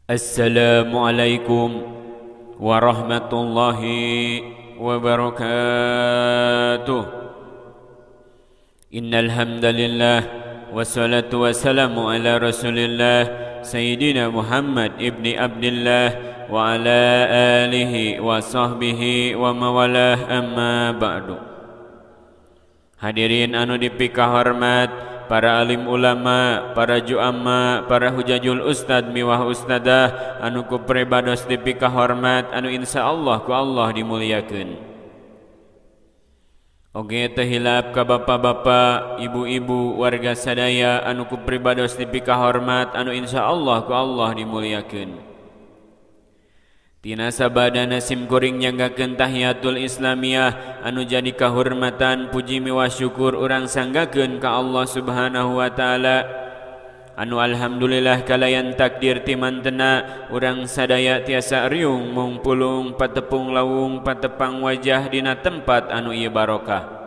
Assalamualaikum warahmatullahi wabarakatuh. Innal hamdalillah wassalatu wassalamu ala Rasulillah Sayyidina Muhammad ibni Abdillah wa ala alihi wa sahbihi wa mawalah, amma ba'du. Hadirin anu dipika hormat, para alim ulama, para ju'ama, para hujajul ustad miwah ustadah anu ku prebados dipika hormat, anu insyaallah ku Allah dimuliakeun. Oge teh hilap ka bapak-bapak, ibu-ibu, warga sadaya anu ku prebados dipika hormat, anu insyaallah ku Allah dimuliakeun. Tina sabadana sim kuring nyanggakeun tahiyatul islamiyah anu jadi kahormatan puji miwah syukur urang sanggakeun ka Allah Subhanahu wa taala, anu alhamdulillah kalayan takdir ti mantena urang sadaya tiasa riung mung pulung patepung lawung patepang wajah dina tempat anu ieu barokah.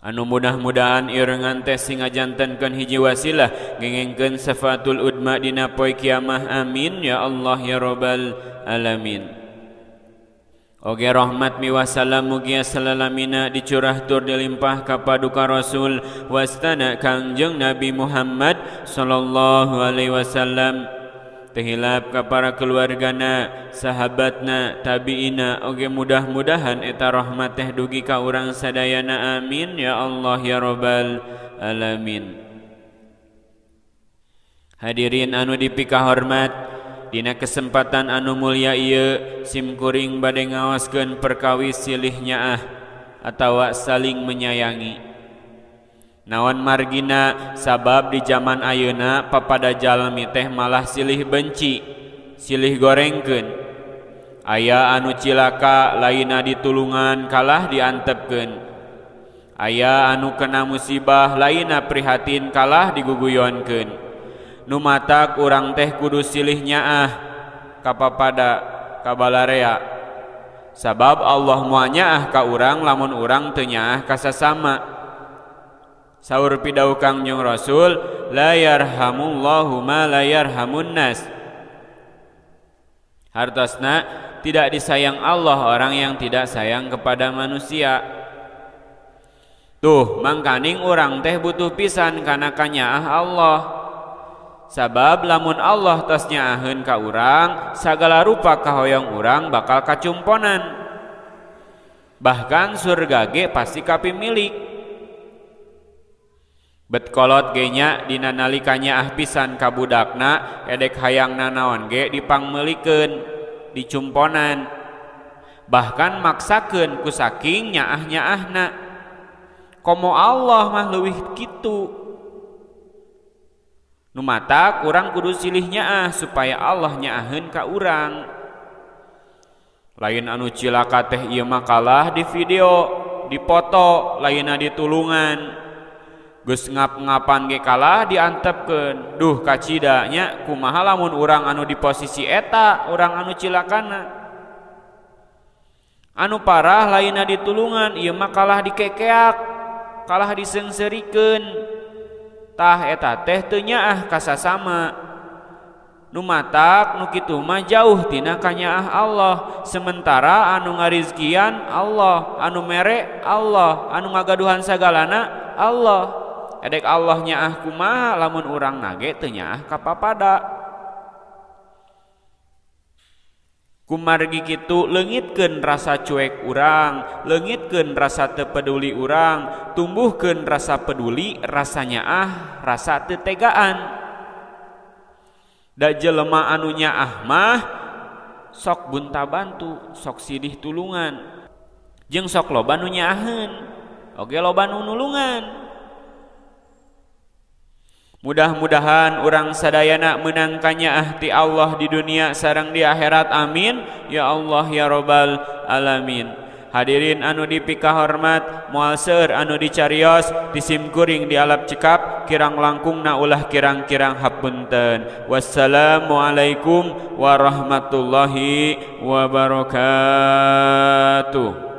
Anu mudah-mudahan ieureungan teh singajantenkeun hiji wasilah ngengengkeun syafaatul udma dina poe kiamah, amin ya Allah ya rabbal alamin. Oge rahmat miwah salam mugia salalamina dicurah tur dilimpah ka paduka Rasul wastana Kangjeng Nabi Muhammad sallallahu alaihi wasallam, tehilap ka para keluargana, sahabatna, tabiina, oge mudah-mudahan eta rahmat teh dugi ka urang sadayana, amin ya Allah ya rabbal alamin. Hadirin anu dipika hormat, dina kesempatan anu mulia ieu sim kuring bade ngaoskeun perkawis silih nyaah atawa saling menyayangi. Naon margina sabab di zaman ayeuna papada jalmi teh malah silih benci, silih gorengkeun. Aya anu cilaka laina ditulungan kalah diantepkeun. Aya anu kena musibah laina prihatin kalah diguguyonkeun. Nu matak urang teh kudu silih nyaah kapapada kabalarea. Sabab Allah moal nyaah ka urang lamun urang teu nyaah ka sasama. Saur pidau Kangjeng Rasul, la yarhamullahu ma la yarhamun nas. Hartosna tidak disayang Allah orang yang tidak sayang kepada manusia. Tuh mangkaning urang teh butuh pisan kana kanyaah Allah. Sabab lamun Allah tos nyaaheun ka urang, sagala rupa kahoyong urang bakal kacumponan. Bahkan surga ge pasti kapimilik. Bet kolot ge nya dina nalika nyaah pisan ka budakna, edek hayang nanaon ge dipangmeulikeun, dicumponan. Bahkan maksakeun ku saking nyaah-nyaahna. Komo Allah mah leuwih kitu. Nu matak urang kudu silih nyaah supaya Allah nyaaheun ka urang. Lain anu cilaka teh ieu mah kalah di video, dipoto, lainna ditulungan. Geus ngap-ngapan ge kalah diantepkeun. Duh kacida nya kumaha lamun urang anu di posisi eta, urang anu cilakana. Anu parah lainna ditulungan, ieu mah kalah dikekeak, kalah diseungseurikeun. Tah eta teh teu nyaah ka sasama. Nu matak nu kitu mah jauh tina kanyaah Allah. Sementara anu ngarizkian Allah, anu mere Allah, anu ngagaduhan sagalana Allah. Edek Allah nyaah kumaha lamun urang nage teu nyaah ka papada. Kumargi kitu leungitkeun rasa cuek urang, leungitkeun rasa teu peduli urang, tumbuhkeun rasa peduli, rasa nyaah, rasa teu tegaan. Da jelema anu nyaah mah sok bunta bantu, sok sidih tulungan. Jeung sok loba nu nyaaheun, oge loba nu nulungan. Mudah-mudahan urang sadayana menang kanyaah ti Allah di dunia sareng di akhirat, amin ya Allah ya rabbal alamin. Hadirin anu dipika hormat, moal seueur anu dicarios di sim kuring di alap cekap kirang langkungna ulah kirang-kirang hapunten. Wassalamualaikum warahmatullahi wabarakatuh.